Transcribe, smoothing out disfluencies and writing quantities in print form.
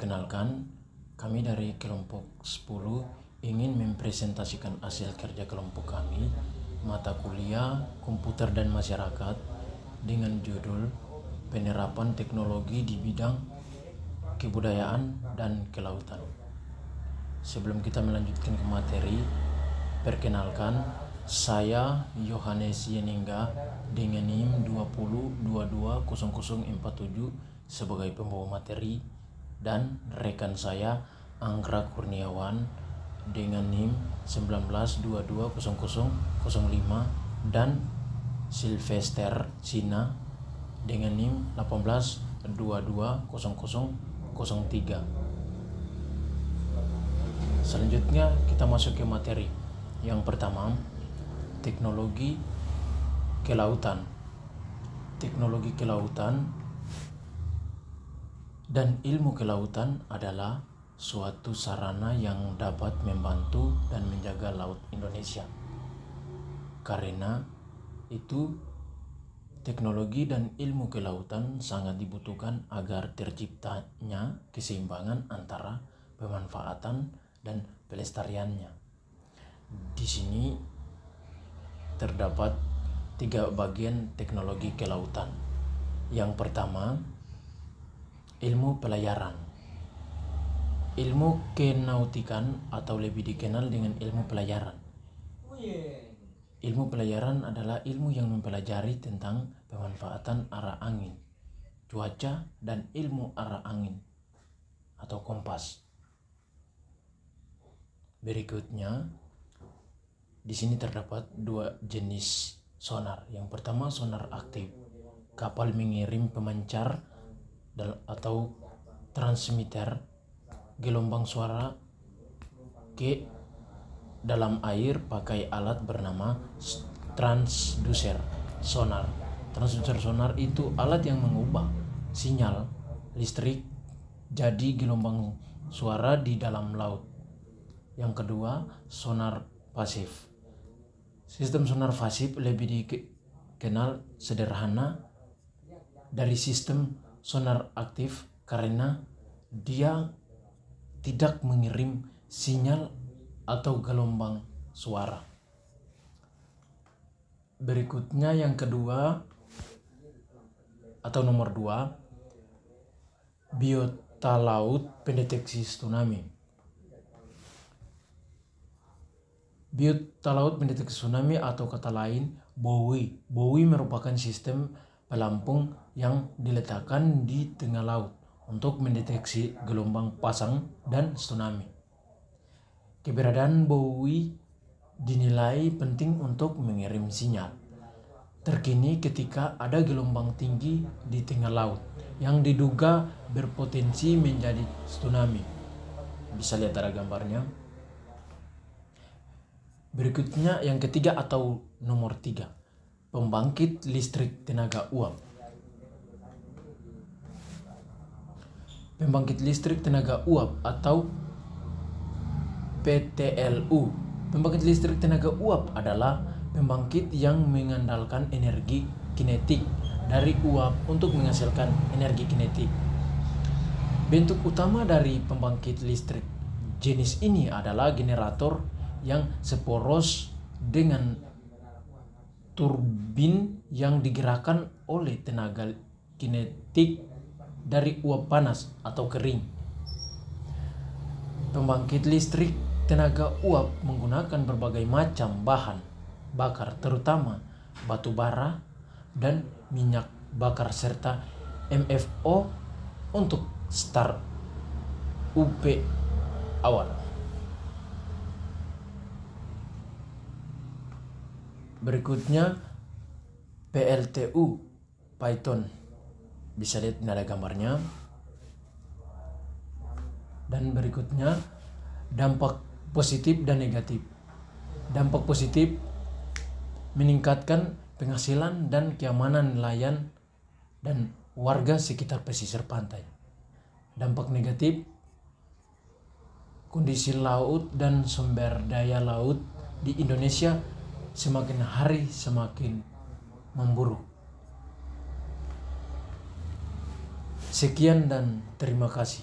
Perkenalkan, kami dari kelompok 10 ingin mempresentasikan hasil kerja kelompok kami, mata kuliah komputer dan masyarakat, dengan judul penerapan teknologi di bidang kebudayaan dan kelautan. Sebelum kita melanjutkan ke materi, perkenalkan, saya Yohanes Yeningga dengan NIM 20220047 sebagai pembawa materi, dan rekan saya Anggra Kurniawan dengan NIM 19220005 dan Sylvester Sina dengan NIM 18220003. Selanjutnya kita masuk ke materi. Yang pertama, teknologi kelautan. Teknologi kelautan dan ilmu kelautan adalah suatu sarana yang dapat membantu dan menjaga laut Indonesia. Karena itu, teknologi dan ilmu kelautan sangat dibutuhkan agar terciptanya keseimbangan antara pemanfaatan dan pelestariannya. Di sini terdapat 3 bagian teknologi kelautan. Yang pertama, ilmu pelayaran. Ilmu kenautikan atau lebih dikenal dengan ilmu pelayaran. Ilmu pelayaran adalah ilmu yang mempelajari tentang pemanfaatan arah angin, cuaca, dan ilmu arah angin atau kompas. Berikutnya, di sini terdapat 2 jenis sonar. Yang pertama, sonar aktif. Kapal mengirim pemancar atau transmitter gelombang suara ke dalam air pakai alat bernama transducer sonar. Transducer sonar itu alat yang mengubah sinyal listrik jadi gelombang suara di dalam laut. Yang kedua, sonar pasif. Sistem sonar pasif lebih dikenal sederhana dari sistem sonar aktif karena dia tidak mengirim sinyal atau gelombang suara. Berikutnya yang kedua atau nomor 2, biota laut pendeteksi tsunami. Biota laut pendeteksi tsunami atau kata lain buoy. Buoy merupakan sistem pelampung yang diletakkan di tengah laut untuk mendeteksi gelombang pasang dan tsunami. Keberadaan buoy dinilai penting untuk mengirim sinyal terkini ketika ada gelombang tinggi di tengah laut yang diduga berpotensi menjadi tsunami. Bisa lihat ada gambarnya. Berikutnya yang ketiga atau nomor 3, pembangkit listrik tenaga uap. Pembangkit listrik tenaga uap atau PTLU. Pembangkit listrik tenaga uap adalah pembangkit yang mengandalkan energi kinetik dari uap untuk menghasilkan energi kinetik. Bentuk utama dari pembangkit listrik jenis ini adalah generator yang seporos dengan turbin yang digerakkan oleh tenaga kinetik dari uap panas atau kering. Pembangkit listrik tenaga uap menggunakan berbagai macam bahan bakar, terutama batu bara dan minyak bakar serta MFO untuk start UP awal. Berikutnya PLTU Python. Bisa lihat ini ada gambarnya. Dan berikutnya dampak positif dan negatif. Dampak positif meningkatkan penghasilan dan keamanan nelayan dan warga sekitar pesisir pantai. Dampak negatif, kondisi laut dan sumber daya laut di Indonesia semakin hari semakin memburuk. Sekian dan terima kasih.